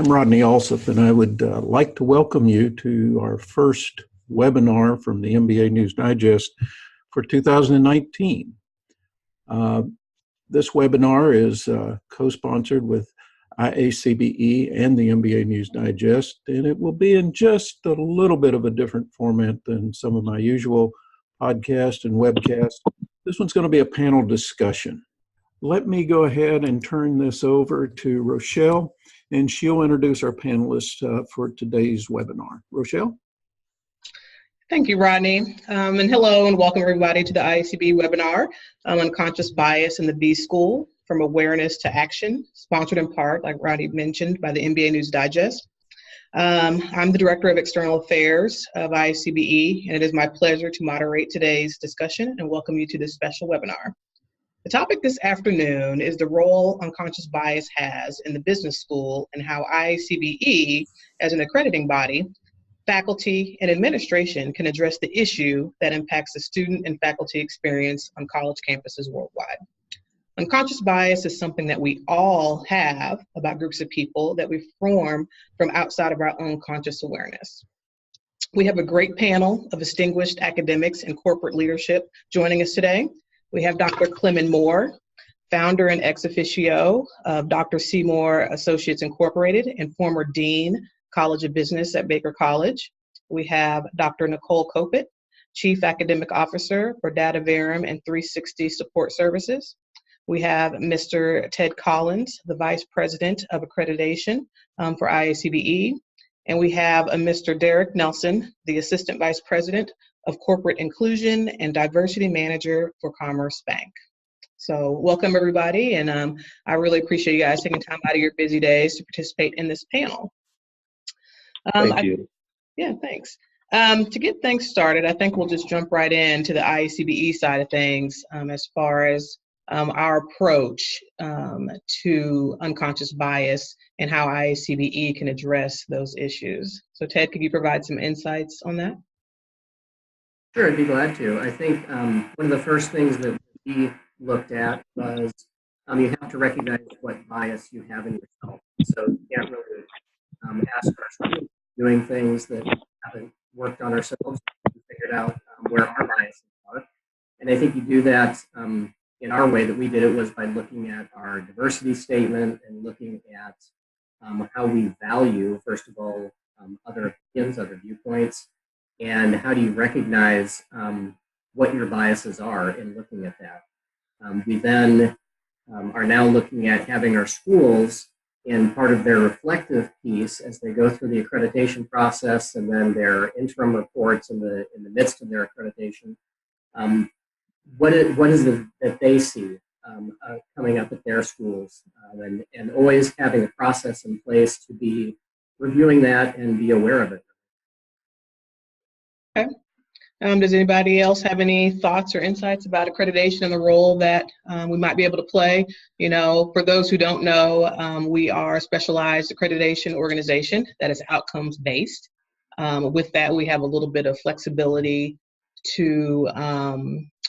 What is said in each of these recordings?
I'm Rodney Alsop, and I would like to welcome you to our first webinar from the MBA News Digest for 2019. This webinar is co-sponsored with IACBE and the MBA News Digest, and it will be in just a little bit of a different format than some of my usual podcasts and webcasts. This one's going to be a panel discussion. Let me go ahead and turn this over to Rochelle, and she'll introduce our panelists for today's webinar. Rochelle? Thank you, Rodney. And hello and welcome everybody to the IACB webinar, Unconscious Bias in the B-School, From Awareness to Action, sponsored in part, like Rodney mentioned, by the MBA News Digest. I'm the Director of External Affairs of IACBE, and it is my pleasure to moderate today's discussion and welcome you to this special webinar. The topic this afternoon is the role unconscious bias has in the business school and how IACBE, as an accrediting body, faculty, and administration can address the issue that impacts the student and faculty experience on college campuses worldwide. Unconscious bias is something that we all have about groups of people that we form from outside of our own conscious awareness. We have a great panel of distinguished academics and corporate leadership joining us today. We have Dr. Clement Moore, founder and ex officio of Dr. Seymour Associates Incorporated and former Dean, College of Business at Baker College. We have Dr. Nicole Kopit, Chief Academic Officer for Dataverum and 360 Support Services. We have Mr. Ted Collins, the Vice President of Accreditation for IACBE. And we have Mr. Derek Nelson, the Assistant Vice President of Corporate Inclusion and Diversity Manager for Commerce Bank. So welcome everybody, and I really appreciate you guys taking time out of your busy days to participate in this panel. Thank you. Thanks. To get things started, I think we'll just jump right into the IACBE side of things as far as our approach to unconscious bias and how IACBE can address those issues. So Ted, could you provide some insights on that? Sure, I'd be glad to. I think one of the first things that we looked at was you have to recognize what bias you have in yourself. So you can't really ask ourselves doing things that we haven't worked on ourselves and figured out where our biases are. And I think you do that in our way that we did it was by looking at our diversity statement and looking at how we value, first of all, other opinions, other viewpoints, and how do you recognize what your biases are in looking at that. We then are now looking at having our schools in part of their reflective piece as they go through the accreditation process and then their interim reports in the midst of their accreditation. What is it that they see coming up at their schools, and always having a process in place to be reviewing that and be aware of it. Okay. Does anybody else have any thoughts or insights about accreditation and the role that we might be able to play? You know, for those who don't know, we are a specialized accreditation organization that is outcomes based. With that, we have a little bit of flexibility to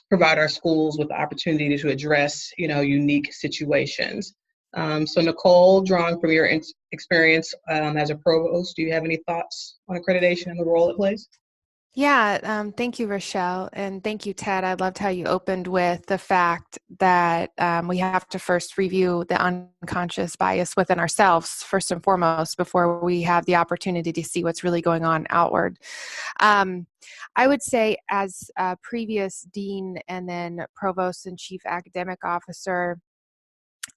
provide our schools with the opportunity to address, you know, unique situations. So Nicole, drawing from your experience as a provost, do you have any thoughts on accreditation and the role it plays? Yeah, thank you, Rochelle, and thank you, Ted. I loved how you opened with the fact that we have to first review the unconscious bias within ourselves, first and foremost, before we have the opportunity to see what's really going on outward. I would say as a previous dean and then provost and chief academic officer,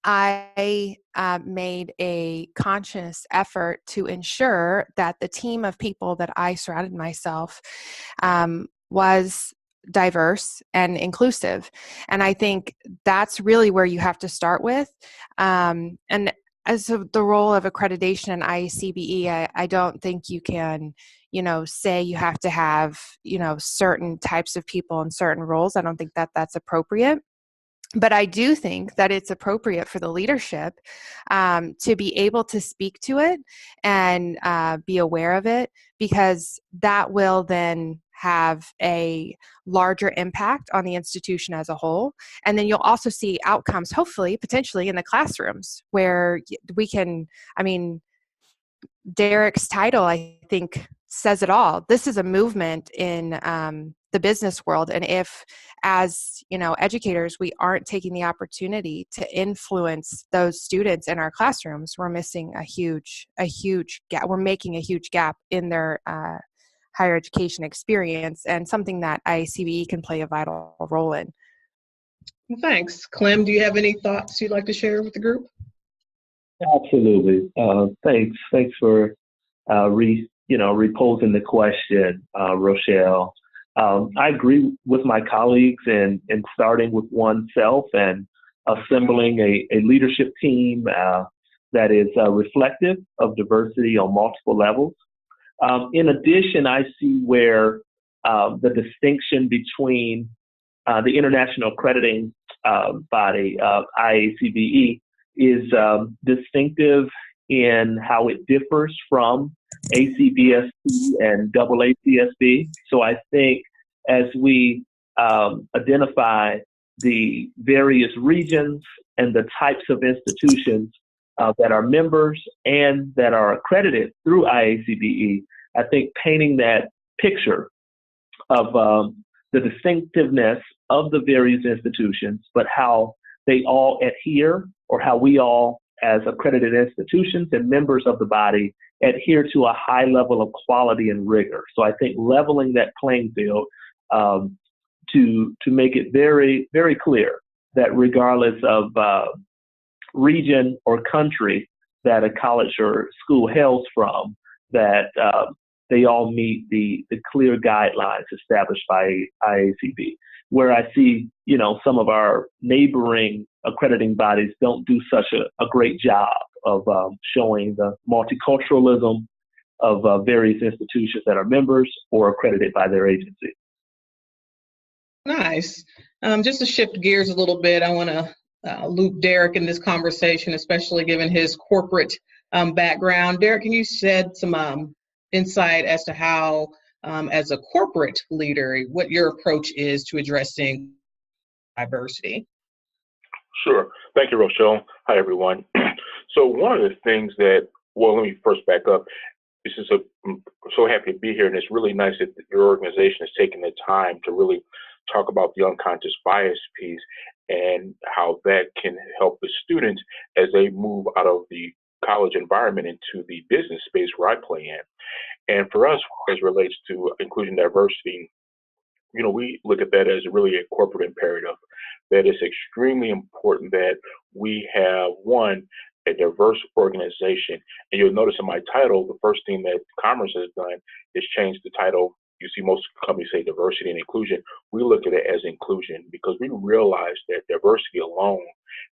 I made a conscious effort to ensure that the team of people that I surrounded myself was diverse and inclusive. And I think that's really where you have to start with. And as of the role of accreditation in IACBE, I don't think you can, you know, say you have to have, you know, certain types of people in certain roles. I don't think that that's appropriate. But I do think that it's appropriate for the leadership to be able to speak to it and be aware of it, because that will then have a larger impact on the institution as a whole. And then you'll also see outcomes, hopefully, potentially in the classrooms where we can, I mean, Derek's title, I think, says it all. This is a movement in the business world, and if, as educators, we aren't taking the opportunity to influence those students in our classrooms, we're missing a huge gap. We're making a huge gap in their higher education experience, and something that IACBE can play a vital role in. Well, thanks. Clem, do you have any thoughts you'd like to share with the group? Absolutely. Thanks for reposing the question, Rochelle. I agree with my colleagues in starting with oneself and assembling a leadership team that is reflective of diversity on multiple levels. In addition, I see where the distinction between the international accrediting body, IACBE, is distinctive in how it differs from ACBSC and AACSB. So I think as we identify the various regions and the types of institutions that are members and that are accredited through IACBE, I think painting that picture of the distinctiveness of the various institutions, but how they all adhere, or how we all, as accredited institutions and members of the body, adhere to a high level of quality and rigor. So I think leveling that playing field to make it very, very clear that regardless of region or country that a college or school hails from, that they all meet the clear guidelines established by IACB. Where I see, some of our neighboring accrediting bodies don't do such a great job of showing the multiculturalism of various institutions that are members or accredited by their agency. Nice. Just to shift gears a little bit, I want to loop Derek in this conversation, especially given his corporate background. Derek, can you shed some insight as to how, as a corporate leader, what your approach is to addressing diversity? Sure. Thank you, Rochelle. Hi, everyone. So one of the things that, let me first back up. I'm so happy to be here, and it's really nice that your organization is taking the time to really talk about the unconscious bias piece and how that can help the students as they move out of the college environment into the business space where I play in. And for us, as it relates to inclusion and diversity, we look at that as really a corporate imperative, that it's extremely important that we have, one, a diverse organization. And you'll notice in my title, the first thing that Commerce has done is change the title. You see most companies say diversity and inclusion. We look at it as inclusion because we realize that diversity alone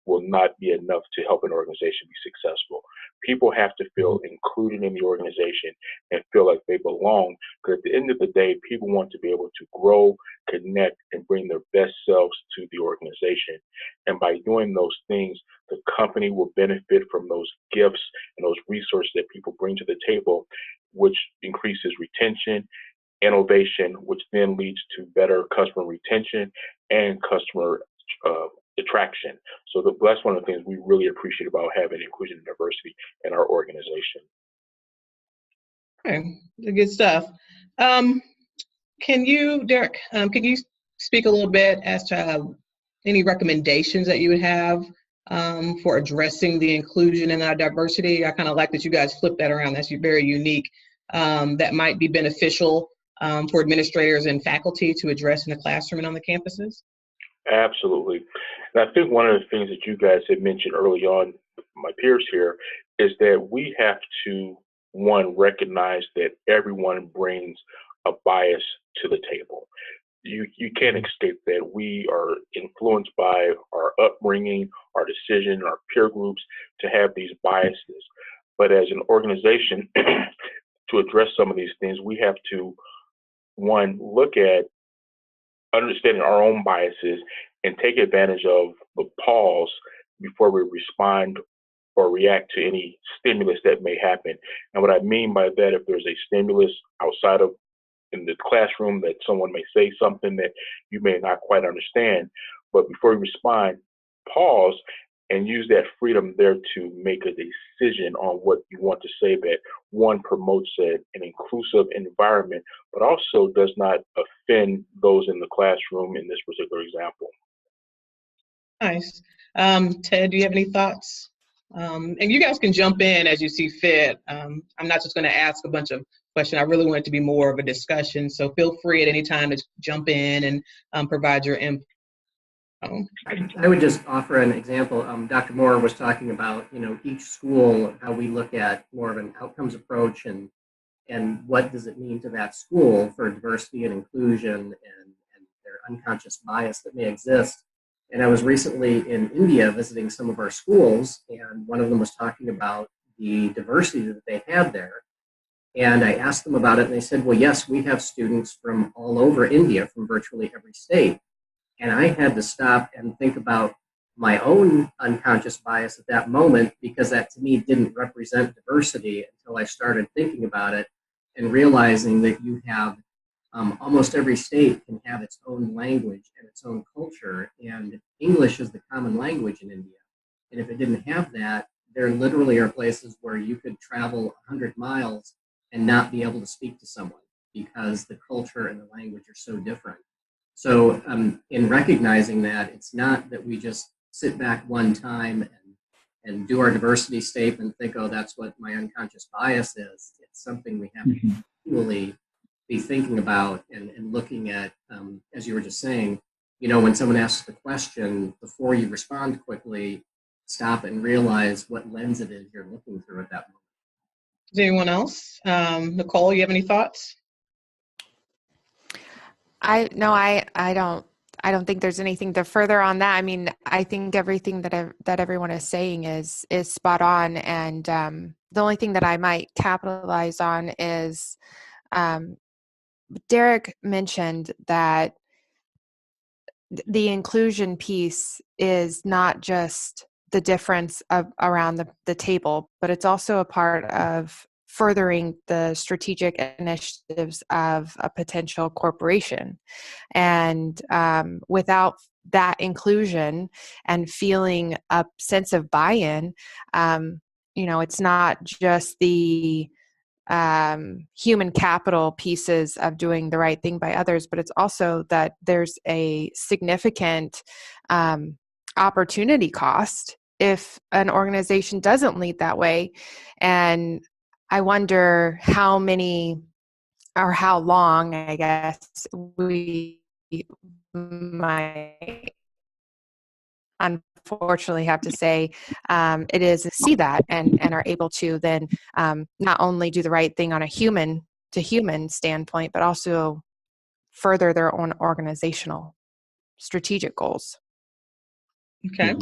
will not be enough to help an organization be successful. People have to feel included in the organization and feel like they belong, because at the end of the day, people want to be able to grow, connect, and bring their best selves to the organization. And by doing those things, the company will benefit from those gifts and those resources that people bring to the table, which increases retention, innovation, which then leads to better customer retention and customer attraction. So that's one of the things we really appreciate about having inclusion and diversity in our organization. Okay, good stuff. Derek, can you speak a little bit as to any recommendations that you would have for addressing the inclusion and diversity? I kind of like that you guys flip that around. That's very unique. That might be beneficial for administrators and faculty to address in the classroom and on the campuses? Absolutely. And I think one of the things that you guys had mentioned early on, my peers here, is that we have to, one, recognize that everyone brings a bias to the table. You can't escape that. We are influenced by our upbringing, our decision, our peer groups to have these biases. But as an organization, to address some of these things, we have to, one, look at understanding our own biases and take advantage of the pause before we respond or react to any stimulus that may happen. And what I mean by that, if there's a stimulus outside of in the classroom that someone may say something that you may not quite understand, but before you respond, pause and use that freedom there to make a decision on what you want to say that one promotes an inclusive environment, but also does not offend those in the classroom in this particular example. Nice. Ted, do you have any thoughts? And you guys can jump in as you see fit. I'm not just going to ask a bunch of questions. I really want it to be more of a discussion. So feel free at any time to jump in and provide your input. I would just offer an example. Dr. Moore was talking about, each school, how we look at more of an outcomes approach and what does it mean to that school for diversity and inclusion and their unconscious bias that may exist. And I was recently in India visiting some of our schools, and one of them was talking about the diversity that they had there. And I asked them about it, and they said, well, yes, we have students from all over India, from virtually every state. And I had to stop and think about my own unconscious bias at that moment, because that to me didn't represent diversity until I started thinking about it and realizing that you have almost every state can have its own language and its own culture, and English is the common language in India. And if it didn't have that, there literally are places where you could travel 100 miles and not be able to speak to someone because the culture and the language are so different. So in recognizing that, it's not that we just sit back one time and do our diversity statement and think, oh, that's what my unconscious bias is. It's something we have to continually be thinking about and looking at, as you were just saying, when someone asks the question, before you respond quickly, stop and realize what lens it is you're looking through at that moment. Is anyone else? Nicole, you have any thoughts? I don't think there's anything to further on that. I mean, I think everything that everyone is saying is spot on. And the only thing that I might capitalize on is Derek mentioned that the inclusion piece is not just the difference around the table, but it's also a part of furthering the strategic initiatives of a potential corporation. And without that inclusion and feeling a sense of buy-in, it's not just the human capital pieces of doing the right thing by others, but it's also that there's a significant opportunity cost if an organization doesn't lead that way. And I wonder how many or how long, I guess, we might unfortunately have to say it is see that and are able to then not only do the right thing on a human to human standpoint, but also further their own organizational strategic goals. Okay.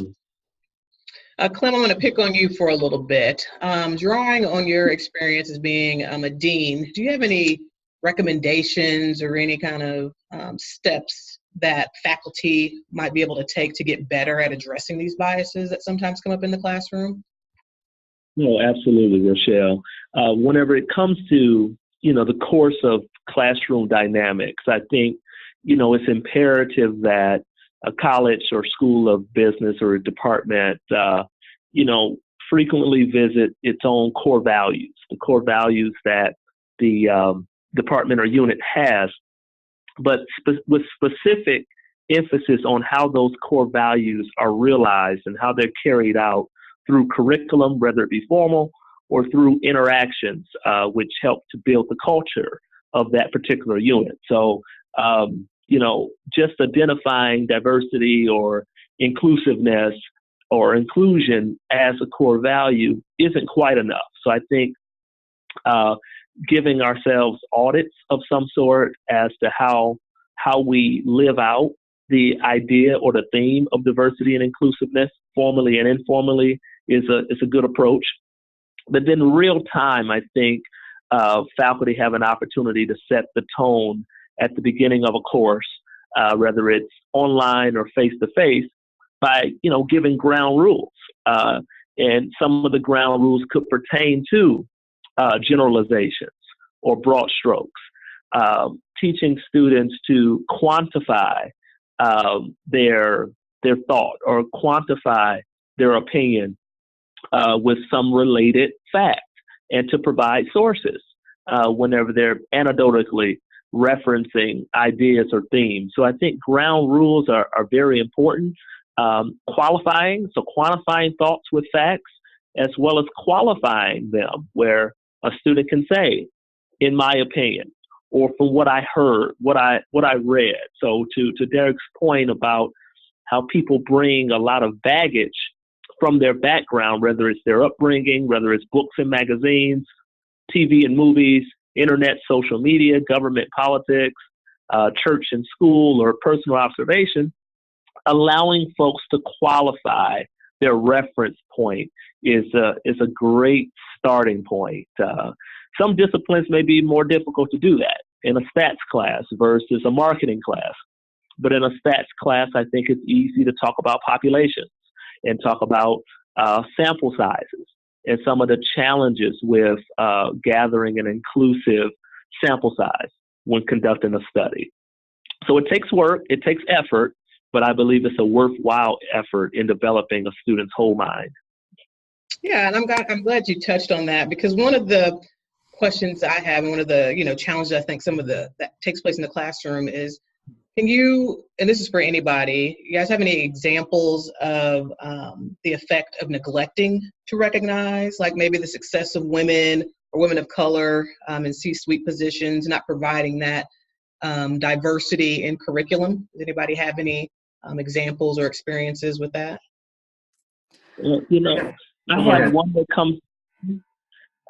Clem, I'm going to pick on you for a little bit. Drawing on your experience as being a dean, do you have any recommendations or any kind of steps that faculty might be able to take to get better at addressing these biases that sometimes come up in the classroom? No, absolutely, Rochelle. Whenever it comes to, the course of classroom dynamics, I think, it's imperative that a college or school of business or a department, frequently visit its own core values, the core values that the department or unit has, but with specific emphasis on how those core values are realized and how they're carried out through curriculum, whether it be formal or through interactions, which help to build the culture of that particular unit. So, just identifying diversity or inclusiveness or inclusion as a core value isn't quite enough. So I think giving ourselves audits of some sort as to how we live out the idea or the theme of diversity and inclusiveness, formally and informally, is a good approach. But then real time, I think faculty have an opportunity to set the tone at the beginning of a course, whether it's online or face-to-face, by, giving ground rules. And some of the ground rules could pertain to generalizations or broad strokes, teaching students to quantify their thought or quantify their opinion with some related fact and to provide sources whenever they're anecdotally referencing ideas or themes. So I think ground rules are very important. Qualifying, so quantifying thoughts with facts, as well as qualifying them, where a student can say, in my opinion, or from what I heard, what I read. So to Derek's point about how people bring a lot of baggage from their background, whether it's their upbringing, whether it's books and magazines, TV and movies, internet, social media, government politics, church and school, or personal observation, allowing folks to qualify their reference point is a great starting point. Some disciplines may be more difficult to do that in a stats class versus a marketing class. But in a stats class, I think it's easy to talk about populations and talk about sample sizes and some of the challenges with gathering an inclusive sample size when conducting a study. So it takes work, it takes effort, but I believe it's a worthwhile effort in developing a student's whole mind. Yeah, and I'm glad you touched on that, because one of the questions I have, and one of the challenges I think that takes place in the classroom is, can you, and this is for anybody, you guys have any examples of the effect of neglecting to recognize, like maybe the success of women or women of color in C-suite positions, not providing that diversity in curriculum? Does anybody have any examples or experiences with that? I had one that comes.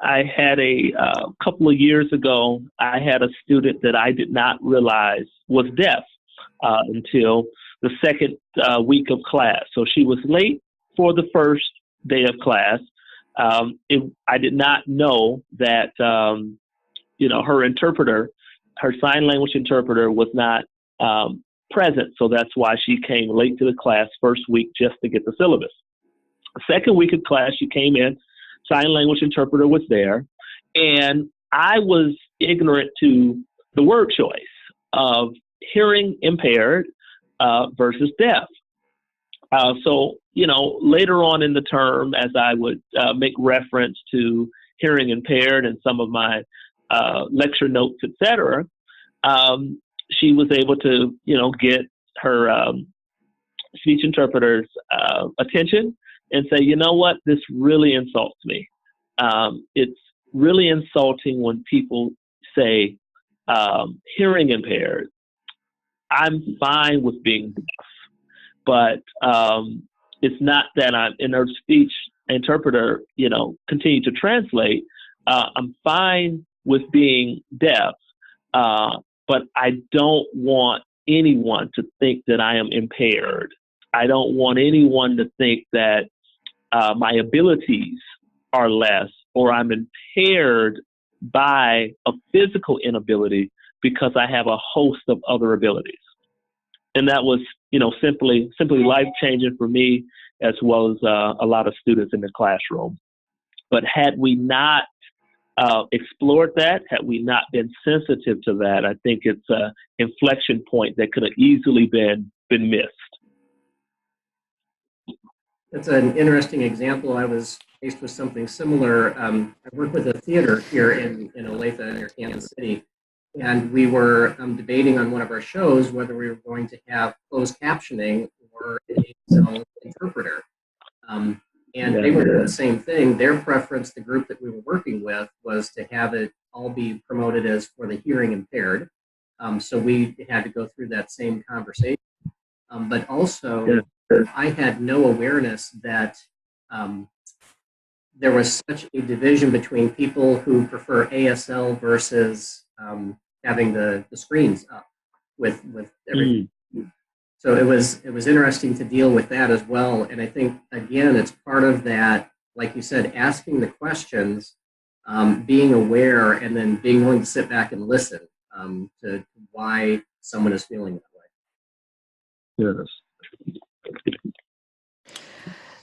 I had a couple of years ago, I had a student that I did not realize was deaf until the second week of class. So she was late for the first day of class. I did not know that, her interpreter, her sign language interpreter was not present. So that's why she came late to the class first week just to get the syllabus. Second week of class, she came in, sign language interpreter was there, and I was ignorant to the word choice of hearing impaired versus deaf. So, later on in the term, as I would make reference to hearing impaired in some of my lecture notes, etc., she was able to, get her speech interpreter's attention and say, you know what, this really insults me. It's really insulting when people say hearing impaired. I'm fine with being deaf, but it's not that I'm in her speech interpreter, continue to translate. I'm fine with being deaf, but I don't want anyone to think that I am impaired. I don't want anyone to think that my abilities are less or I'm impaired by a physical inability because I have a host of other abilities. And that was, simply life-changing for me as well as a lot of students in the classroom. But had we not explored that, had we not been sensitive to that, I think it's an inflection point that could have easily been missed. That's an interesting example. I was faced with something similar. I work with a theater here in Olathe near Kansas City, and we were debating on one of our shows whether we were going to have closed captioning or an ASL interpreter. And they were doing the same thing. Their preference, the group that we were working with, was to have it all be promoted as for the hearing impaired. So we had to go through that same conversation. But also, I had no awareness that there was such a division between people who prefer ASL versus having the screens up with everything. So it was interesting to deal with that as well. And I think, again, it's part of that, like you said, asking the questions, being aware, and then being willing to sit back and listen to why someone is feeling that way. Yes.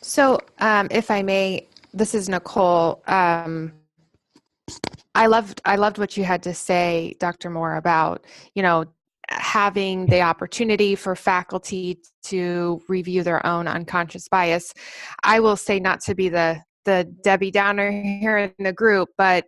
So if I may, this is Nicole. I loved what you had to say, Dr. Moore, about, having the opportunity for faculty to review their own unconscious bias. I will say, not to be the Debbie Downer here in the group, but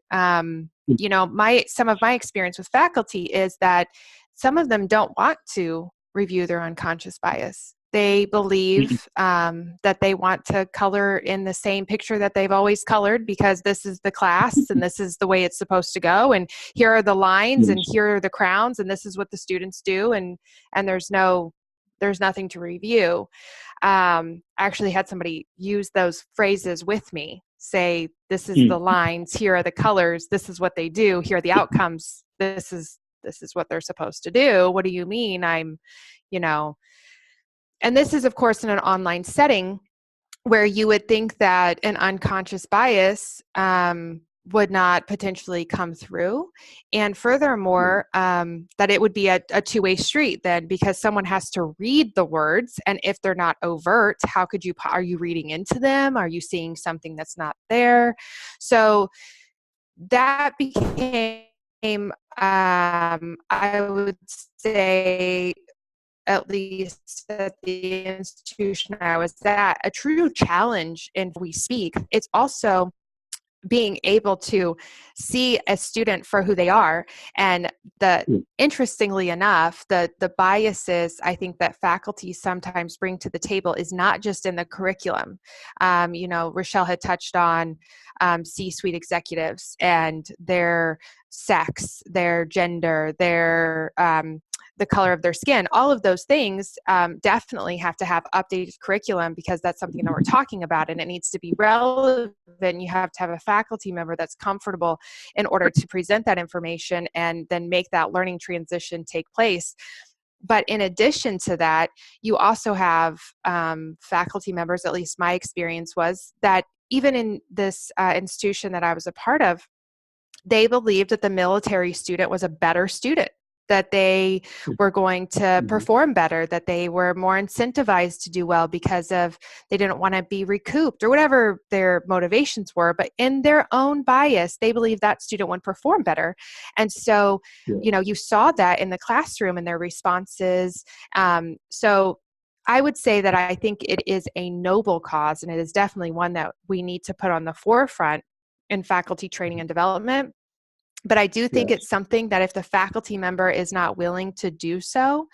you know, some of my experience with faculty is that some of them don't want to review their unconscious bias. They believe that they want to color in the same picture that they've always colored because this is the class and this is the way it's supposed to go. And here are the lines and here are the crowns and this is what the students do. And there's nothing to review. I actually had somebody use those phrases with me, say, this is the lines, here are the colors, this is what they do, here are the outcomes, this is what they're supposed to do. What do you mean I'm, you know, and this is, of course, in an online setting where you would think that an unconscious bias would not potentially come through. And furthermore, that it would be a two-way street then, because someone has to read the words. And if they're not overt, are you reading into them? Are you seeing something that's not there? So that became, I would say, at least at the institution I was at, a true challenge in We Speak. It's also being able to see a student for who they are. And interestingly enough, the biases I think that faculty sometimes bring to the table is not just in the curriculum. You know, Rochelle had touched on C-suite executives and their sex, their gender, their the color of their skin. All of those things definitely have to have updated curriculum because that's something that we're talking about and it needs to be relevant. You have to have a faculty member that's comfortable in order to present that information and then make that learning transition take place. But in addition to that, you also have faculty members, at least my experience was, that even in this institution that I was a part of, they believed that the military student was a better student, that they were going to perform better, that they were more incentivized to do well because of they didn't want to be recouped or whatever their motivations were. But in their own bias, they believed that student would perform better. And so, you know, you saw that in the classroom and their responses. So I would say that I think it is a noble cause, and it is definitely one that we need to put on the forefront in faculty training and development. But I do think it's something that if the faculty member is not willing to do so,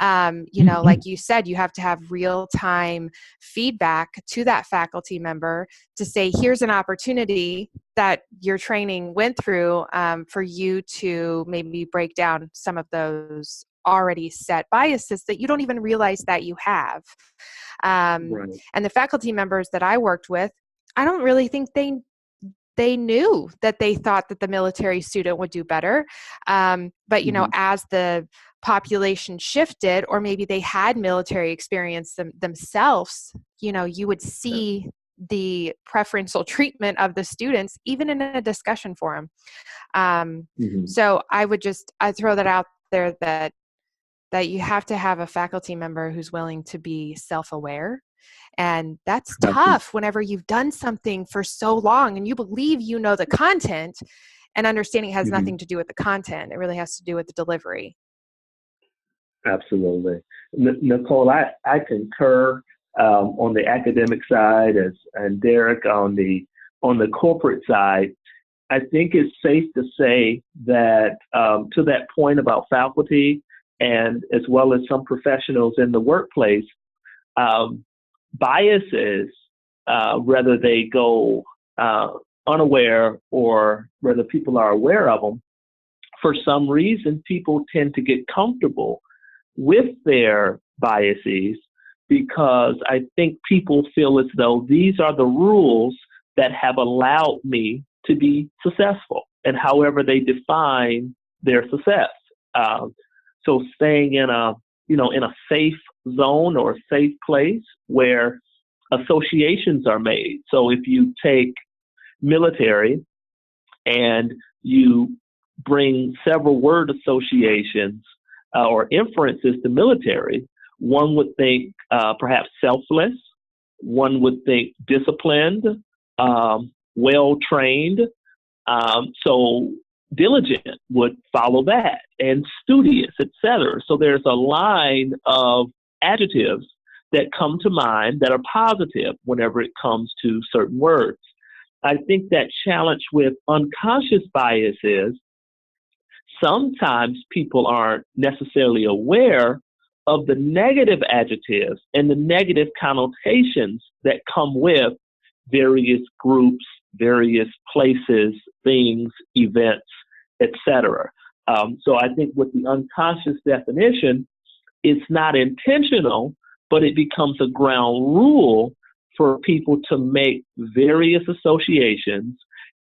you know, like you said, you have to have real-time feedback to that faculty member to say, here's an opportunity that your training went through for you to maybe break down some of those already set biases that you don't even realize that you have. And the faculty members that I worked with, I don't really think they knew that they thought that the military student would do better. But, you know, as the population shifted, or maybe they had military experience themselves, you know, you would see the preferential treatment of the students, even in a discussion forum. So I throw that out there that you have to have a faculty member who's willing to be self-aware. And that's tough whenever you've done something for so long and you believe you know the content, and understanding has nothing to do with the content. It really has to do with the delivery. Absolutely. Nicole, I concur on the academic side and Derek on the corporate side. I think it's safe to say that to that point about faculty and as well as some professionals in the workplace, biases, whether they go unaware or whether people are aware of them, for some reason, people tend to get comfortable with their biases because I think people feel as though these are the rules that have allowed me to be successful, and however they define their success. So staying in a safe zone or a safe place where associations are made. So if you take military and you bring several word associations or inferences to military, one would think perhaps selfless, one would think disciplined, well-trained. So diligent would follow that, and studious, etc. So there's a line of adjectives that come to mind that are positive whenever it comes to certain words. I think that challenge with unconscious bias is sometimes people aren't necessarily aware of the negative adjectives and the negative connotations that come with various groups, various places, things, events, etc. So I think with the unconscious definition, it's not intentional, but it becomes a ground rule for people to make various associations,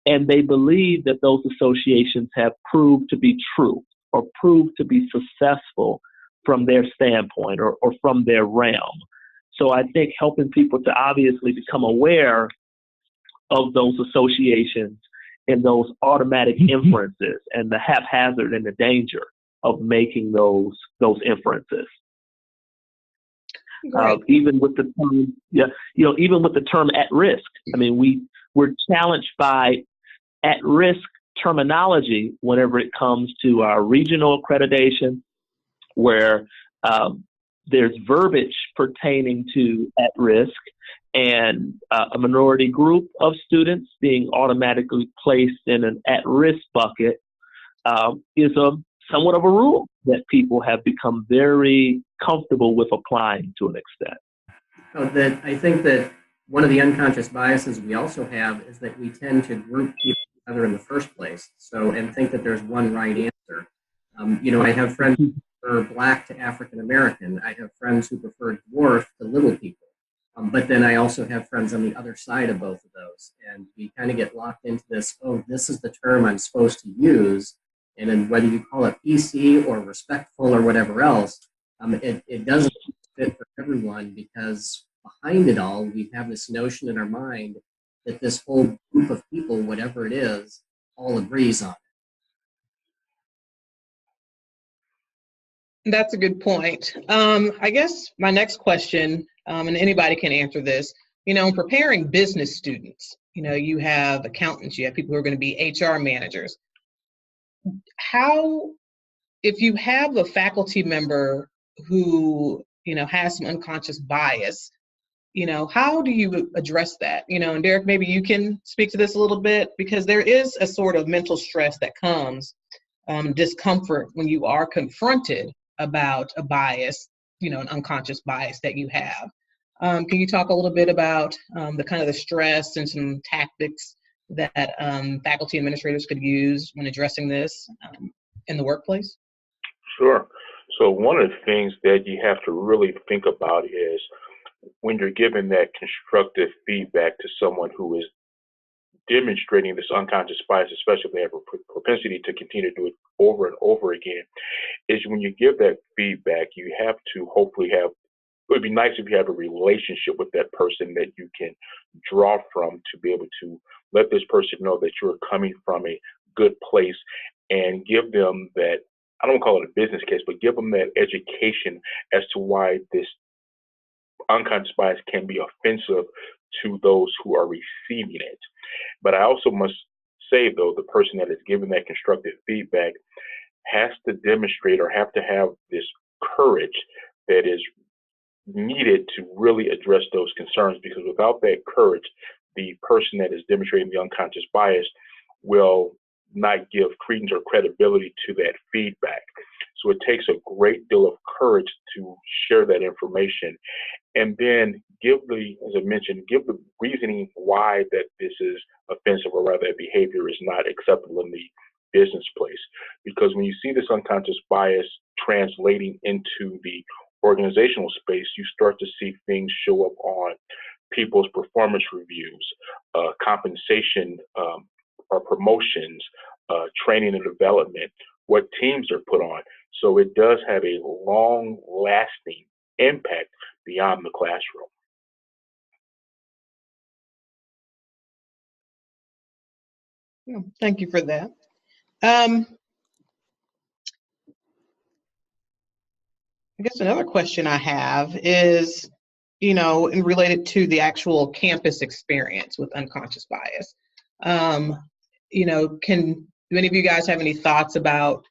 and they believe that those associations have proved to be true or proved to be successful from their standpoint or from their realm. So I think helping people to obviously become aware of those associations and those automatic inferences and the haphazard and the danger of making those inferences. Even with the term, even with the term at risk. I mean, we're challenged by at-risk terminology whenever it comes to our regional accreditation, where there's verbiage pertaining to at risk, and a minority group of students being automatically placed in an at-risk bucket is somewhat of a rule that people have become very comfortable with applying to an extent. I think that one of the unconscious biases we also have is that we tend to group people together in the first place, and think that there's one right answer. I have friends who prefer Black to African American. I have friends who prefer dwarf to little people. But then I also have friends on the other side of both of those. And we kind of get locked into this, this is the term I'm supposed to use. And then whether you call it PC or respectful or whatever else, it doesn't fit for everyone, because behind it all, we have this notion in our mind that this whole group of people, whatever it is, all agrees on it. That's a good point. I guess my next question, and anybody can answer this, preparing business students, you have accountants, you have people who are going to be HR managers. How, if you have a faculty member who, has some unconscious bias, how do you address that? And Derek, maybe you can speak to this a little bit, because there is a sort of mental stress that comes, discomfort when you are confronted about a bias, an unconscious bias that you have. Can you talk a little bit about the kind of the stress and some tactics that faculty administrators could use when addressing this in the workplace? Sure. So one of the things that you have to really think about is when you're giving that constructive feedback to someone who is demonstrating this unconscious bias, especially if they have a propensity to continue to do it over and over again, is when you give that feedback, you have to hopefully have, it would be nice if you have a relationship with that person that you can draw from to be able to let this person know that you're coming from a good place, and give them that, I don't call it a business case, but give them that education as to why this unconscious bias can be offensive to those who are receiving it. But I also must say, though, the person that is giving that constructive feedback has to demonstrate or have to have this courage that is needed to really address those concerns, because without that courage, the person that is demonstrating the unconscious bias will not give credence or credibility to that feedback. So it takes a great deal of courage to share that information, and then give the, as I mentioned, give the reasoning why that this is offensive, or rather that behavior is not acceptable in the business place. Because when you see this unconscious bias translating into the organizational space, you start to see things show up on people's performance reviews, compensation or promotions, training and development, what teams are put on. So it does have a long-lasting impact beyond the classroom. Thank you for that. I guess another question I have is, and related to the actual campus experience with unconscious bias. Can do any of you guys have any thoughts about,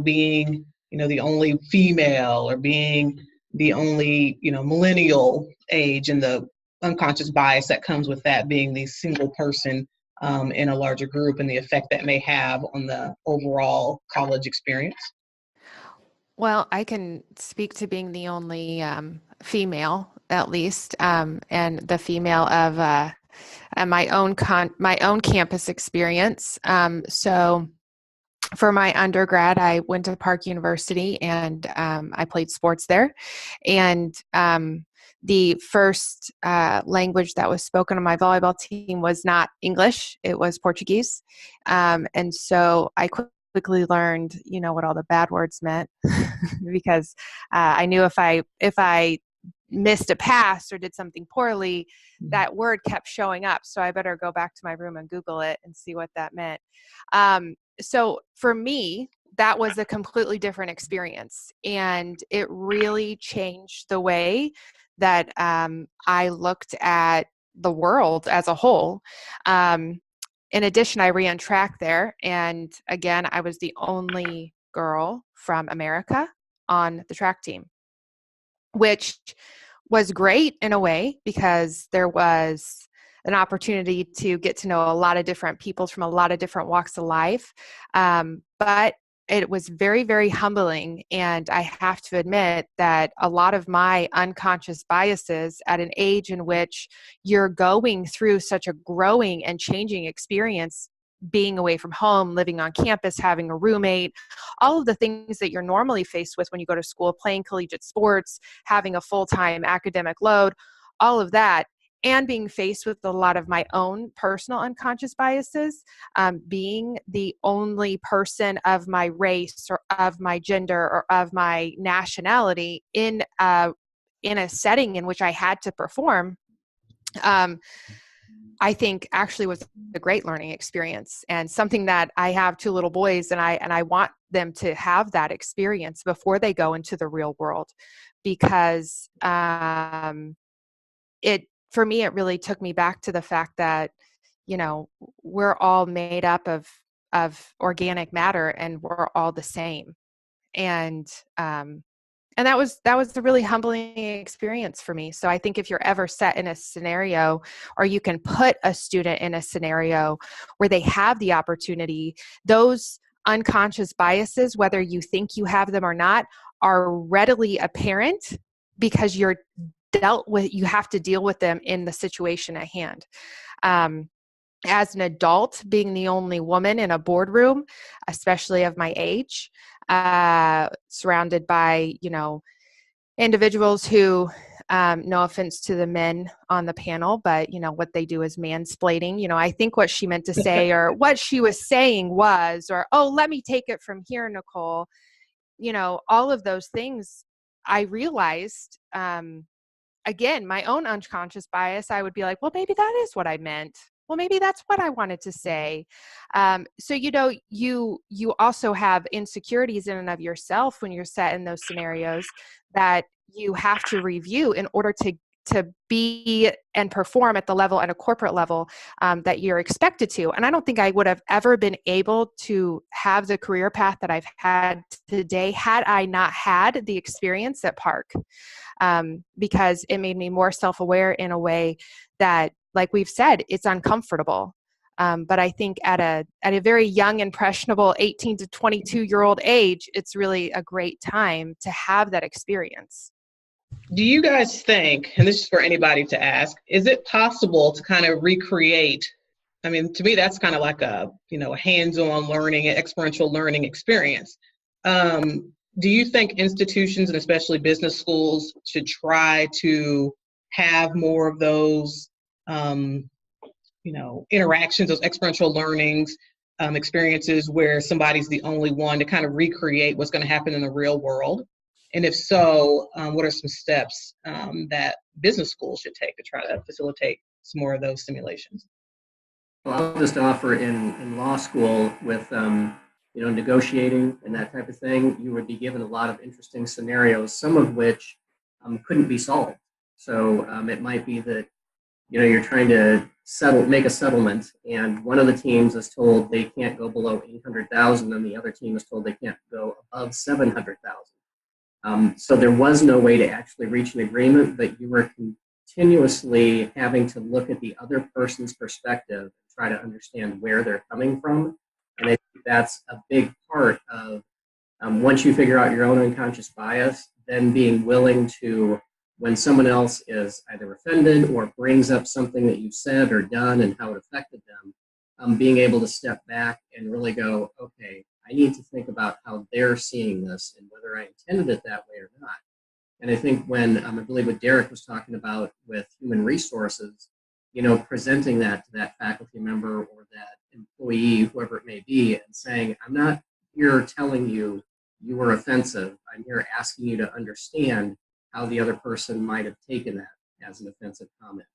being, the only female, or being the only, millennial age, and the unconscious bias that comes with that, being the single person in a larger group, and the effect that may have on the overall college experience? Well, I can speak to being the only female, at least, and the female of my own campus experience. So, for my undergrad, I went to Park University, and I played sports there. And the first language that was spoken on my volleyball team was not English; it was Portuguese. And so I quickly learned, what all the bad words meant, because I knew if I missed a pass or did something poorly, that word kept showing up. So I better go back to my room and Google it and see what that meant. So for me, that was a completely different experience, and it really changed the way that I looked at the world as a whole. In addition, I ran track there, and again, I was the only girl from America on the track team, which was great in a way because there was an opportunity to get to know a lot of different people from a lot of different walks of life. But it was very, very humbling. And I have to admit that a lot of my unconscious biases at an age in which you're going through such a growing and changing experience, being away from home, living on campus, having a roommate, all of the things that you're normally faced with when you go to school, playing collegiate sports, having a full-time academic load, all of that, and being faced with a lot of my own personal unconscious biases, being the only person of my race or of my gender or of my nationality in a setting in which I had to perform, I think actually was a great learning experience, and something that I have two little boys, and I want them to have that experience before they go into the real world, because for me, it really took me back to the fact that, we're all made up of organic matter, and we're all the same. And that was a really humbling experience for me. So I think if you're ever set in a scenario, or you can put a student in a scenario where they have the opportunity, those unconscious biases, whether you think you have them or not, are readily apparent because you have to deal with them in the situation at hand. As an adult, being the only woman in a boardroom, especially of my age, surrounded by, individuals who, no offense to the men on the panel, but, what they do is mansplaining. I think what she meant to say, or what she was saying was, or, oh, let me take it from here, Nicole. All of those things I realized, again, my own unconscious bias, I would be like, well, maybe that is what I meant. Well, maybe that's what I wanted to say. So, you also have insecurities in and of yourself when you're set in those scenarios that you have to review in order to be and perform at the level, at a corporate level, that you're expected to. And I don't think I would have ever been able to have the career path that I've had today had I not had the experience at Park, because it made me more self-aware in a way that, like we've said, it's uncomfortable. But I think at a very young, impressionable 18 to 22-year-old age, it's really a great time to have that experience. Do you guys think, and this is for anybody to ask, is it possible to kind of recreate? I mean, to me, that's kind of like a hands-on learning, experiential learning experience. Do you think institutions, and especially business schools, should try to have more of those, interactions, those experiential learnings, experiences where somebody's the only one, to kind of recreate what's going to happen in the real world? And if so, what are some steps that business schools should take to try to facilitate some more of those simulations? Well, I'll just offer in law school with negotiating and that type of thing, you would be given a lot of interesting scenarios, some of which couldn't be solved. So it might be that you're trying to make a settlement, and one of the teams is told they can't go below 800,000, and the other team is told they can't go above 700,000. So there was no way to actually reach an agreement, but you were continuously having to look at the other person's perspective and try to understand where they're coming from. And I think that's a big part of once you figure out your own unconscious bias, then being willing to, when someone else is either offended or brings up something that you've said or done and how it affected them, being able to step back and really go, okay, I need to think about how they're seeing this and whether I intended it that way or not. And I think when, I believe what Derek was talking about with human resources, presenting that to that faculty member or that employee, whoever it may be, and saying, I'm not here telling you you were offensive. I'm here asking you to understand how the other person might have taken that as an offensive comment.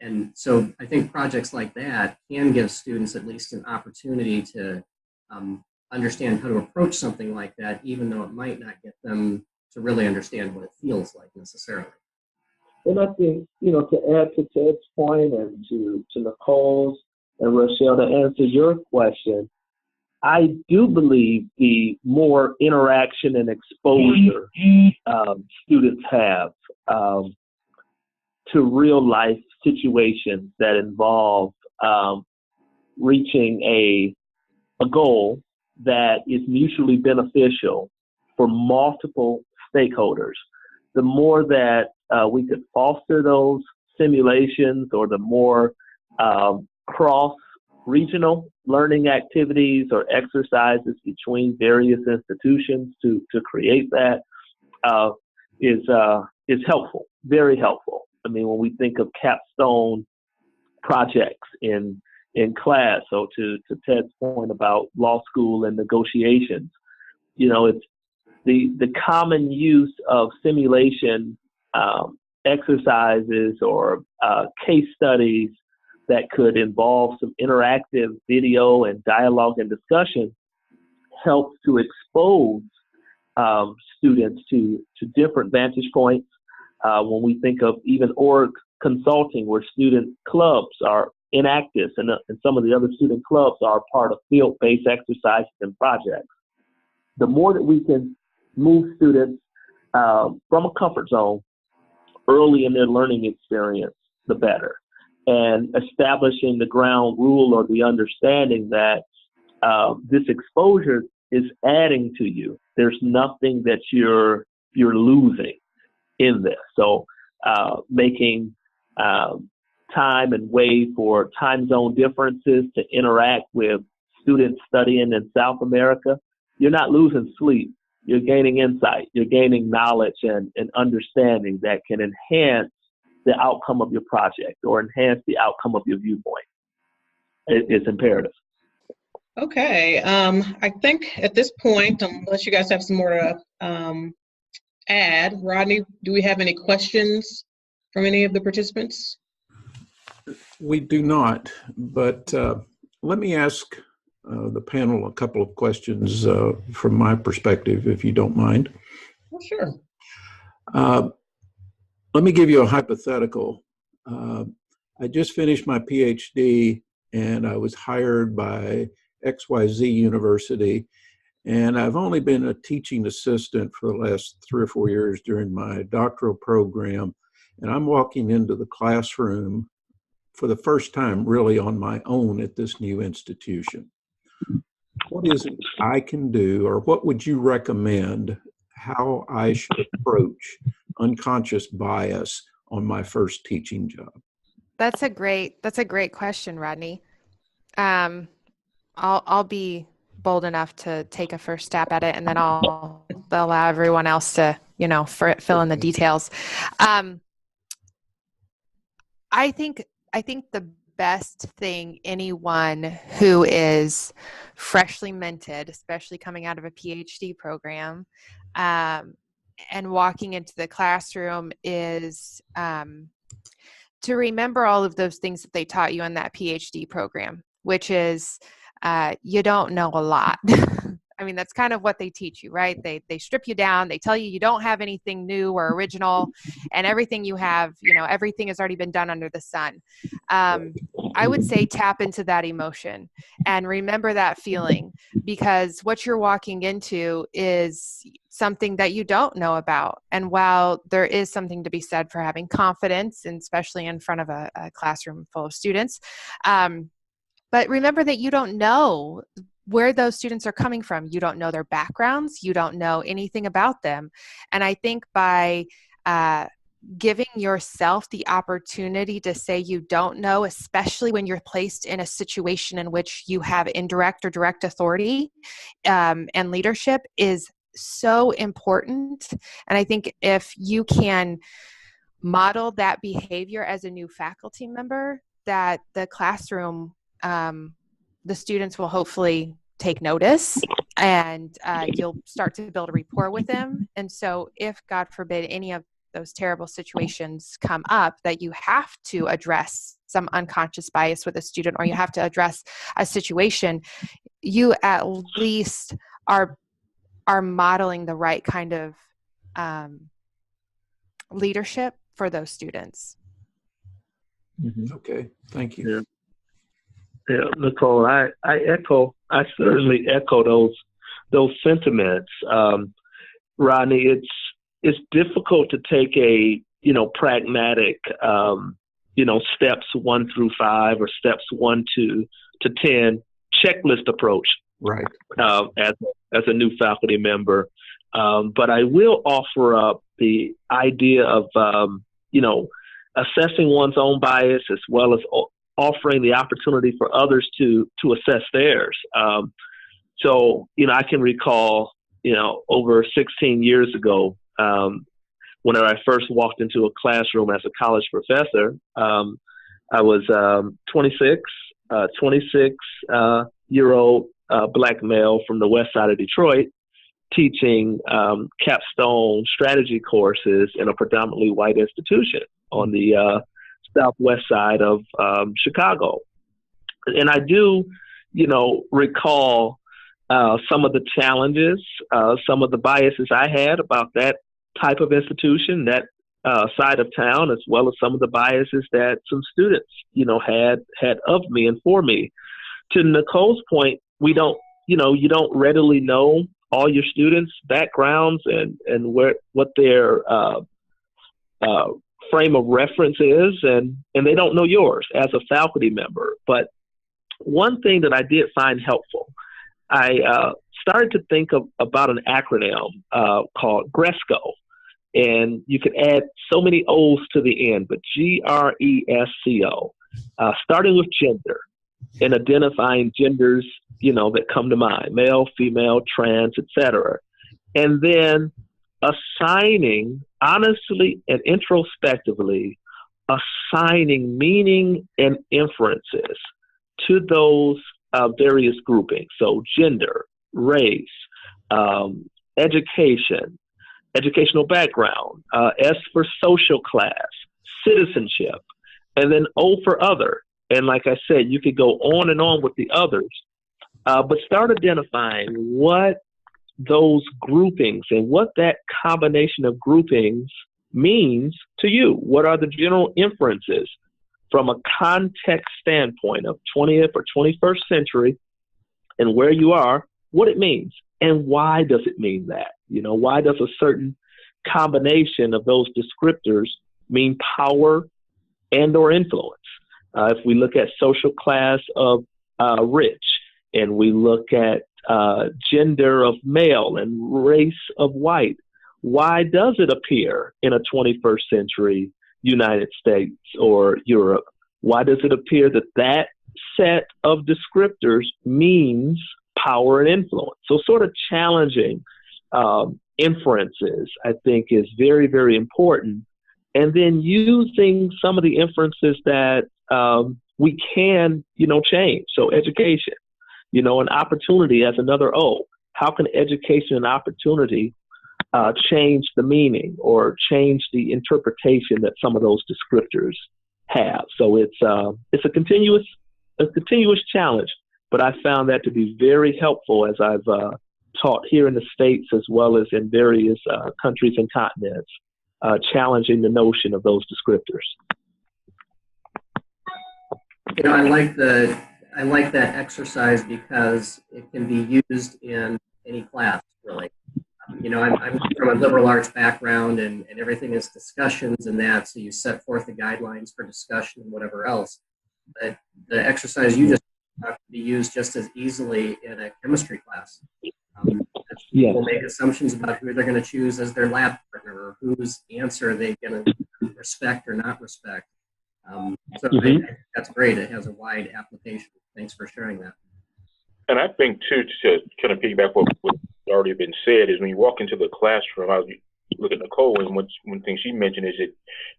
And so I think projects like that can give students at least an opportunity to understand how to approach something like that, even though it might not get them to really understand what it feels like necessarily. And I think, to add to Ted's point and to Nicole's and Rochelle, to answer your question, I do believe the more interaction and exposure students have to real life situations that involve reaching a goal that is mutually beneficial for multiple stakeholders, the more that we could foster those simulations, or the more cross-regional learning activities or exercises between various institutions to create that is helpful, very helpful. I mean, when we think of capstone projects in class, so to Ted's point about law school and negotiations, it's the common use of simulation exercises or case studies that could involve some interactive video and dialogue and discussion helps to expose students to different vantage points. When we think of even org consulting, where student clubs are inactive and some of the other student clubs are part of field-based exercises and projects, the more that we can move students from a comfort zone early in their learning experience, the better. And establishing the ground rule or the understanding that this exposure is adding to you. There's nothing that you're losing in this. So making time and way for time zone differences to interact with students studying in South America, you're not losing sleep. You're gaining insight. You're gaining knowledge and understanding that can enhance the outcome of your project or enhance the outcome of your viewpoint. It's imperative. Okay. I think at this point, unless you guys have some more to add, Rodney, do we have any questions from any of the participants? We do not, but let me ask the panel a couple of questions from my perspective, if you don't mind. Oh, sure. Let me give you a hypothetical. I just finished my PhD and I was hired by XYZ University, and I've only been a teaching assistant for the last 3 or 4 years during my doctoral program, and I'm walking into the classroom for the first time really on my own at this new institution. What is it I can do, or what would you recommend how I should approach unconscious bias on my first teaching job? That's a great question, Rodney. I'll be bold enough to take a first stab at it, and then I'll allow everyone else to, fill in the details. I think the best thing anyone who is freshly minted, especially coming out of a PhD program, and walking into the classroom is to remember all of those things that they taught you in that PhD program, which is you don't know a lot. I mean, that's kind of what they teach you, right? They strip you down. They tell you you don't have anything new or original, and everything you have, everything has already been done under the sun. I would say tap into that emotion and remember that feeling, because what you're walking into is something that you don't know about. And while there is something to be said for having confidence, and especially in front of a classroom full of students, but remember that you don't know where those students are coming from. You don't know their backgrounds. You don't know anything about them. And I think by giving yourself the opportunity to say you don't know, especially when you're placed in a situation in which you have indirect or direct authority and leadership, is so important. And I think if you can model that behavior as a new faculty member, that the classroom, the students will hopefully take notice, and you'll start to build a rapport with them. And so if, God forbid, any of those terrible situations come up that you have to address some unconscious bias with a student, or you have to address a situation, you at least are modeling the right kind of leadership for those students. Okay, thank you. Yeah, Nicole, I certainly echo those sentiments. Rodney, it's difficult to take a pragmatic steps 1 through 5 or steps 1 to 10 checklist approach, Right. As a new faculty member, but I will offer up the idea of assessing one's own bias, as well as offering the opportunity for others to assess theirs. So I can recall over 16 years ago, whenever I first walked into a classroom as a college professor, I was 26-year-old Black male from the west side of Detroit, teaching capstone strategy courses in a predominantly white institution on the southwest side of Chicago. And I do, recall some of the challenges, some of the biases I had about that type of institution, that side of town, as well as some of the biases that some students, had of me and for me. To Nicole's point, you don't readily know all your students' backgrounds and what their frame of reference is, and they don't know yours as a faculty member. But one thing that I did find helpful, I started to think about an acronym called GRESCO. And you could add so many O's to the end, but GRESCO, starting with gender and identifying genders, that come to mind: male, female, trans, etc. And then assigning, honestly and introspectively, assigning meaning and inferences to those various groupings. So gender, race, education, educational background, S for social class, citizenship, and then O for other. And like I said, you could go on and on with the others, but start identifying what those groupings and what that combination of groupings means to you. What are the general inferences from a context standpoint of 20th or 21st century and where you are, what it means, and why does it mean that? Why does a certain combination of those descriptors mean power and or influence? If we look at social class of rich, and we look at gender of male and race of white, why does it appear in a 21st century United States or Europe? Why does it appear that set of descriptors means power and influence? So sort of challenging inferences, I think, is very, very important. And then using some of the inferences that we can, change. So education, an opportunity as another O. How can education and opportunity change the meaning or change the interpretation that some of those descriptors have? So it's a continuous challenge, but I found that to be very helpful as I've taught here in the States as well as in various countries and continents, challenging the notion of those descriptors. You know, I like that exercise because it can be used in any class, really. You know, I'm from a liberal arts background, and everything is discussions and that, so you set forth the guidelines for discussion and whatever else. But the exercise you just can be used just as easily in a chemistry class. People make assumptions about who they're going to choose as their lab partner, or whose answer they're going to respect or not respect. So I think that's great. It has a wide application. Thanks for sharing that. And I think, too, to kind of piggyback what's already been said, is when you walk into the classroom, I was looking at Nicole, and one thing she mentioned is that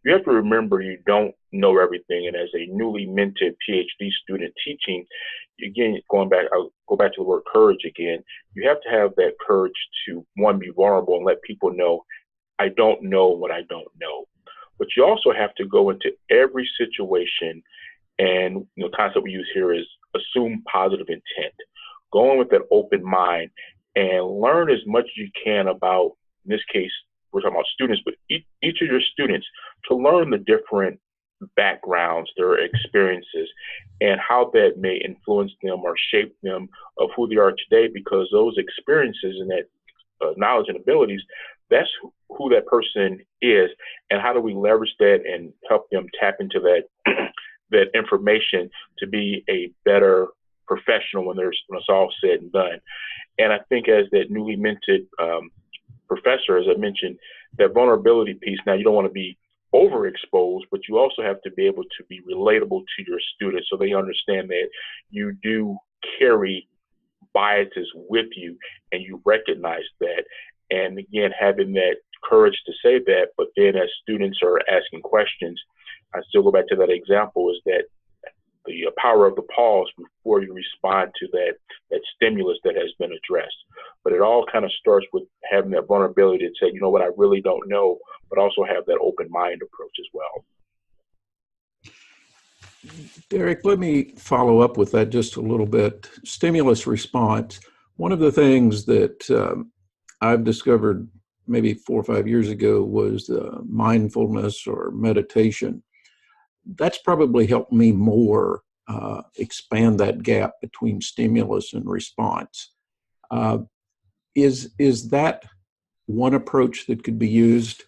you have to remember you don't know everything. And as a newly minted PhD student teaching, again, I'll go back to the word courage again. You have to have that courage to, one, be vulnerable and let people know, I don't know what I don't know. But you also have to go into every situation, and the concept we use here is assume positive intent. Go in with that open mind and learn as much as you can about, in this case, we're talking about students, but each of your students, to learn the different backgrounds, their experiences, and how that may influence them or shape them of who they are today, because those experiences and that knowledge and abilities, that's who that person is, and how do we leverage that and help them tap into that that information to be a better professional when it's all said and done. And I think as that newly minted professor, as I mentioned, that vulnerability piece, now you don't want to be overexposed, but you also have to be able to be relatable to your students so they understand that you do carry biases with you and you recognize that. And again, having that courage to say that, but then as students are asking questions, I still go back to that example, is that the power of the pause before you respond to that stimulus that has been addressed. But it all kind of starts with having that vulnerability to say, you know what, I really don't know, but also have that open mind approach as well. Derek, let me follow up with that just a little bit. Stimulus response. One of the things that I've discovered maybe 4 or 5 years ago was mindfulness or meditation. That's probably helped me more expand that gap between stimulus and response. Is that one approach that could be used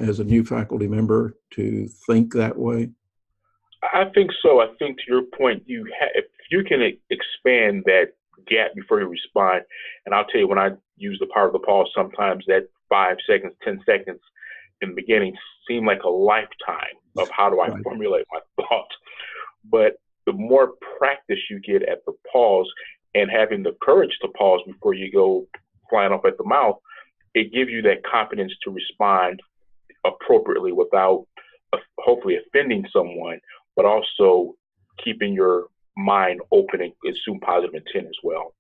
as a new faculty member to think that way? I think so. I think to your point, if you can expand that gap before you respond, and I'll tell you, when I use the power of the pause, sometimes that 5 seconds, 10 seconds in the beginning seem like a lifetime of how do I formulate my thoughts. But the more practice you get at the pause and having the courage to pause before you go flying off at the mouth, it gives you that confidence to respond appropriately without hopefully offending someone, but also keeping your mind open and assume positive intent as well.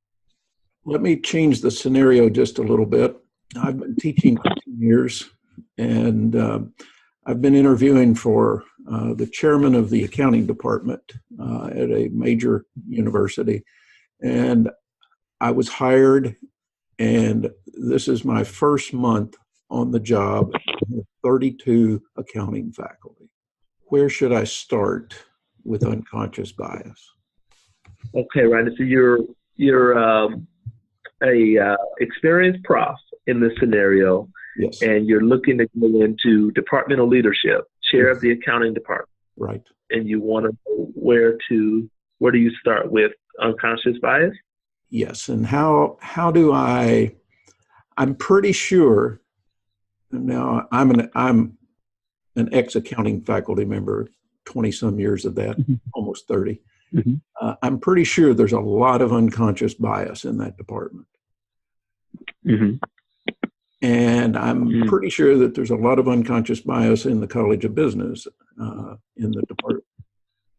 Let me change the scenario just a little bit. I've been teaching for 2 years, and I've been interviewing for the chairman of the accounting department at a major university. And I was hired, and this is my first month on the job with 32 accounting faculty. Where should I start with unconscious bias? Okay, Rodney. So you're a experienced prof in this scenario, yes, and you're looking to go into departmental leadership, chair of the accounting department, right? And you want to know where do you start with unconscious bias? Yes, and how do I'm pretty sure. Now I'm an ex-accounting faculty member, 20-some years of that, almost 30. Mm-hmm. I'm pretty sure there's a lot of unconscious bias in that department. Mm-hmm. And I'm pretty sure that there's a lot of unconscious bias in the College of Business, in the department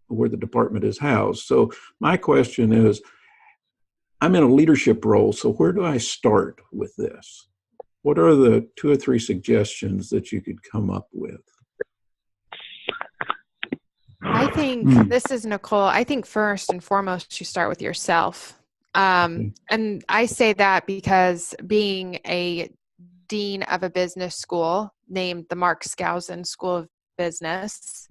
where the department is housed. So my question is, I'm in a leadership role, so where do I start with this? What are the 2 or 3 suggestions that you could come up with? I think, this is Nicole, I think first and foremost, you start with yourself. And I say that because being a dean of a business school named the Mark Skousen School of Business,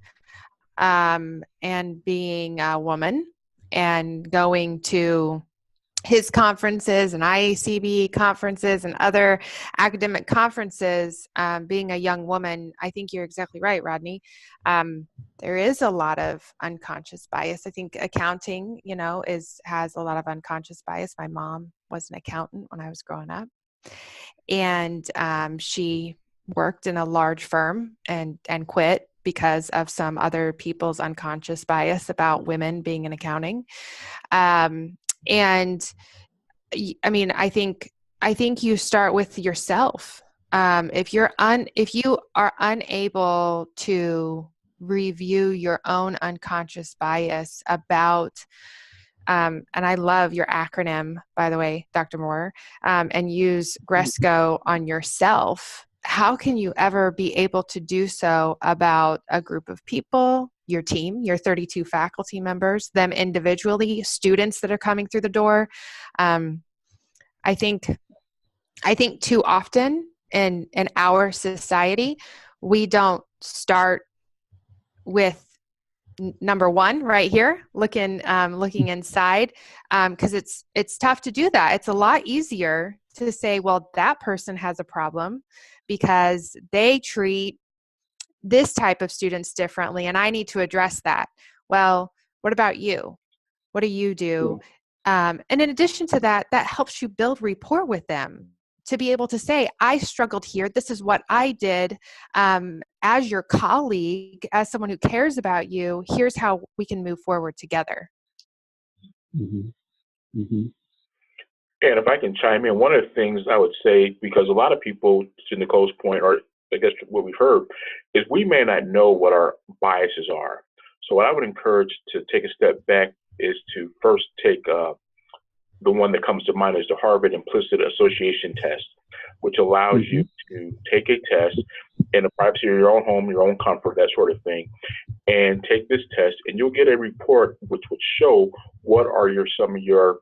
and being a woman and going to his conferences and IACB conferences and other academic conferences, being a young woman, I think you're exactly right, Rodney. There is a lot of unconscious bias. I think accounting, has a lot of unconscious bias. My mom was an accountant when I was growing up, and she worked in a large firm and quit because of some other people's unconscious bias about women being in accounting. And I mean, I think you start with yourself. If you are unable to review your own unconscious bias about, and I love your acronym, by the way, Dr. Moore, and use GRESCO on yourself, how can you ever be able to do so about a group of people, your team, your 32 faculty members, them individually, students that are coming through the door? I think too often in our society, we don't start with number one right here, looking inside, because it's tough to do that. It's a lot easier to say, well, that person has a problem because they treat this type of students differently, and I need to address that. Well, what about you? What do you do? And in addition to that, that helps you build rapport with them to be able to say, I struggled here. This is what I did. As your colleague, as someone who cares about you, here's how we can move forward together. Mm-hmm. Mm-hmm. And if I can chime in, one of the things I would say, because a lot of people, to Nicole's point, or I guess what we've heard, is we may not know what our biases are. So what I would encourage to take a step back is to first take the one that comes to mind is the Harvard Implicit Association Test, which allows you to take a test in the privacy of your own home, your own comfort, that sort of thing, and take this test, and you'll get a report which would show what are some of your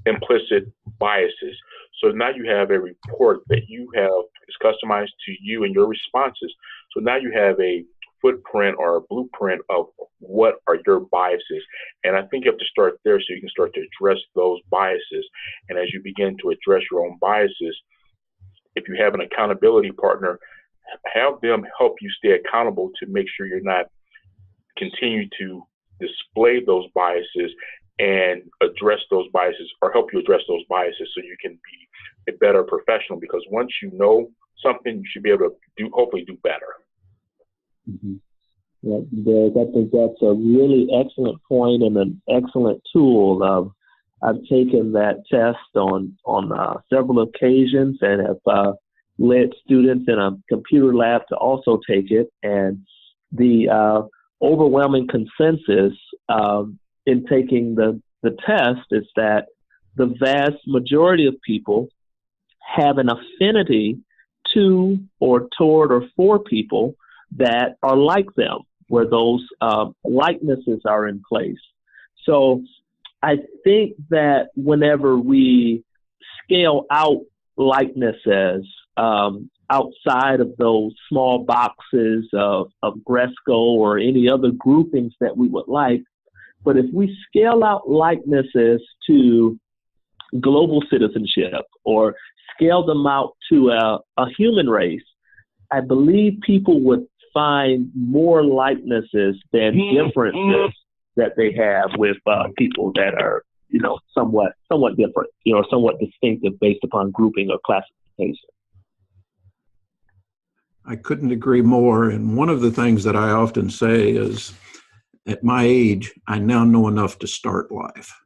implicit biases. So now you have a report that you have is customized to you and your responses. So now you have a footprint or a blueprint of what are your biases. And I think you have to start there so you can start to address those biases. And as you begin to address your own biases, if you have an accountability partner, have them help you stay accountable to make sure you're not continue to display those biases and address those biases, or help you address those biases so you can be a better professional. Because once you know something, you should be able to hopefully do better. Mm-hmm. Yeah, Derek, I think that's a really excellent point and an excellent tool. I've taken that test on several occasions and have led students in a computer lab to also take it. And the overwhelming consensus in taking the test is that the vast majority of people have an affinity to or toward or for people that are like them, where those likenesses are in place. So I think that whenever we scale out likenesses outside of those small boxes of GRESCO or any other groupings that we would like, but if we scale out likenesses to global citizenship or scale them out to a human race, I believe people would find more likenesses than differences that they have with people that are, somewhat different, somewhat distinctive based upon grouping or classification. I couldn't agree more. And one of the things that I often say is, at my age, I now know enough to start life.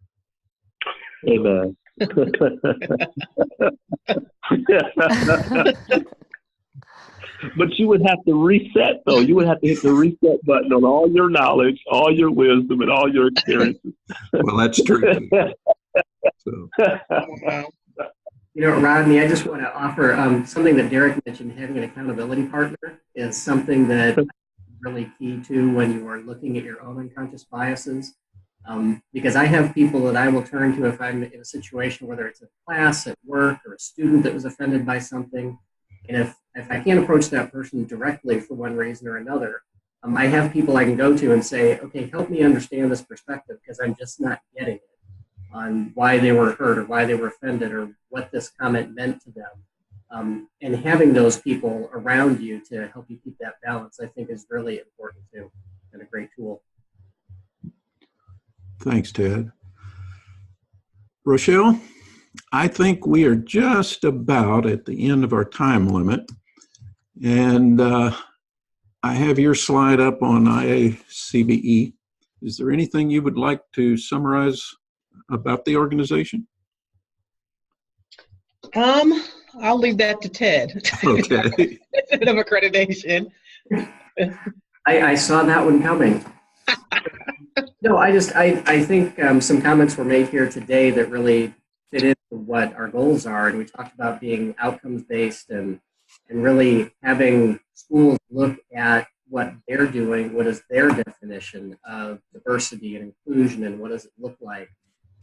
Amen. But you would have to reset, though. You would have to hit the reset button on all your knowledge, all your wisdom, and all your experiences. Well, that's true. So. Rodney, I just want to offer something that Derek mentioned. Having an accountability partner is something that is really key to when you are looking at your own unconscious biases. Because I have people that I will turn to if I'm in a situation, whether it's a class, at work, or a student that was offended by something. And if I can't approach that person directly for one reason or another, I have people I can go to and say, okay, help me understand this perspective because I'm just not getting it on why they were hurt or why they were offended or what this comment meant to them. And having those people around you to help you keep that balance, I think, is really important too, and a great tool. Thanks, Ted. Rochelle, I think we are just about at the end of our time limit. And I have your slide up on IACBE. Is there anything you would like to summarize about the organization? I'll leave that to Ted. Okay. Of accreditation. I saw that one coming. No, I think some comments were made here today that really fit into what our goals are. And we talked about being outcomes based and really having schools look at what they're doing, what is their definition of diversity and inclusion, and what does it look like,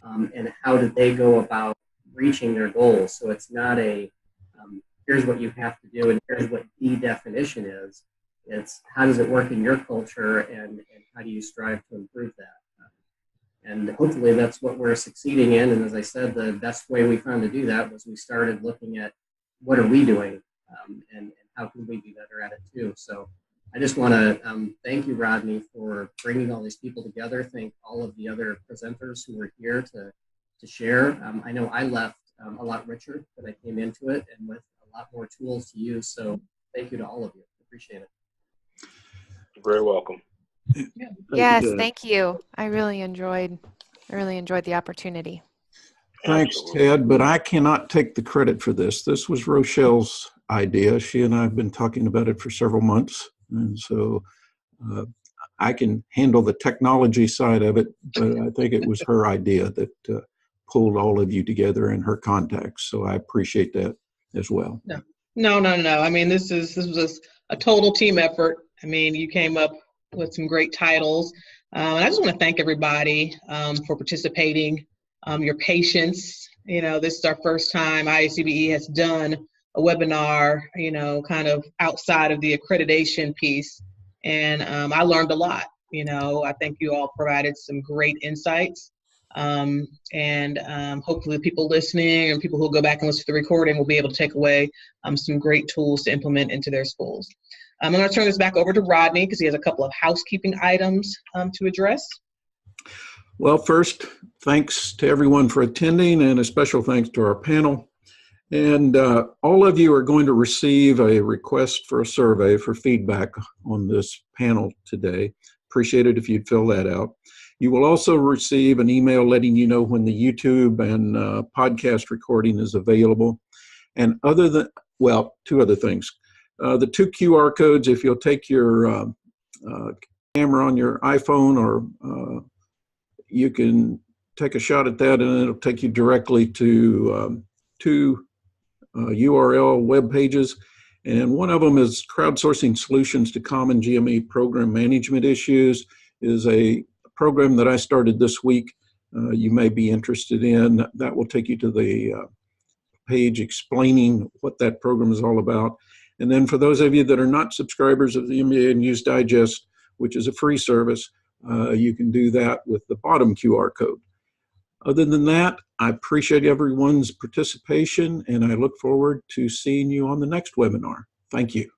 and how do they go about reaching their goals. So it's not a here's what you have to do and here's what the definition is. It's how does it work in your culture and how do you strive to improve that? And hopefully that's what we're succeeding in. And as I said, the best way we found to do that was we started looking at what are we doing and how can we be better at it too. So I just want to thank you, Rodney, for bringing all these people together. Thank all of the other presenters who were here to share. I know I left a lot richer than I came into it and with a lot more tools to use. So thank you to all of you. Appreciate it. You're very welcome. Yes, thank you. I really enjoyed the opportunity. Thanks, Absolutely. Ted, but I cannot take the credit for this. This was Rochelle's idea. She and I have been talking about it for several months. And so I can handle the technology side of it, but I think it was her idea that pulled all of you together in her contacts. So I appreciate that as well. No. I mean, this was a total team effort. I mean, you came up with some great titles. And I just want to thank everybody for participating, your patience. You know, this is our first time IACBE has done a webinar, you know, kind of outside of the accreditation piece. And I learned a lot. You know, I think you all provided some great insights. And hopefully people listening and people who will go back and listen to the recording will be able to take away some great tools to implement into their schools. I'm going to turn this back over to Rodney because he has a couple of housekeeping items to address. Well, first, thanks to everyone for attending and a special thanks to our panel. And all of you are going to receive a request for a survey for feedback on this panel today. Appreciate it if you'd fill that out. You will also receive an email letting you know when the YouTube and podcast recording is available. And two other things. The 2 QR codes, if you'll take your camera on your iPhone or you can take a shot at that and it'll take you directly to 2 URL web pages. And one of them is Crowdsourcing Solutions to Common GME Program Management Issues, is a program that I started this week you may be interested in. That will take you to the page explaining what that program is all about. And then for those of you that are not subscribers of the MBA News Digest, which is a free service, you can do that with the bottom QR code. Other than that, I appreciate everyone's participation and I look forward to seeing you on the next webinar. Thank you.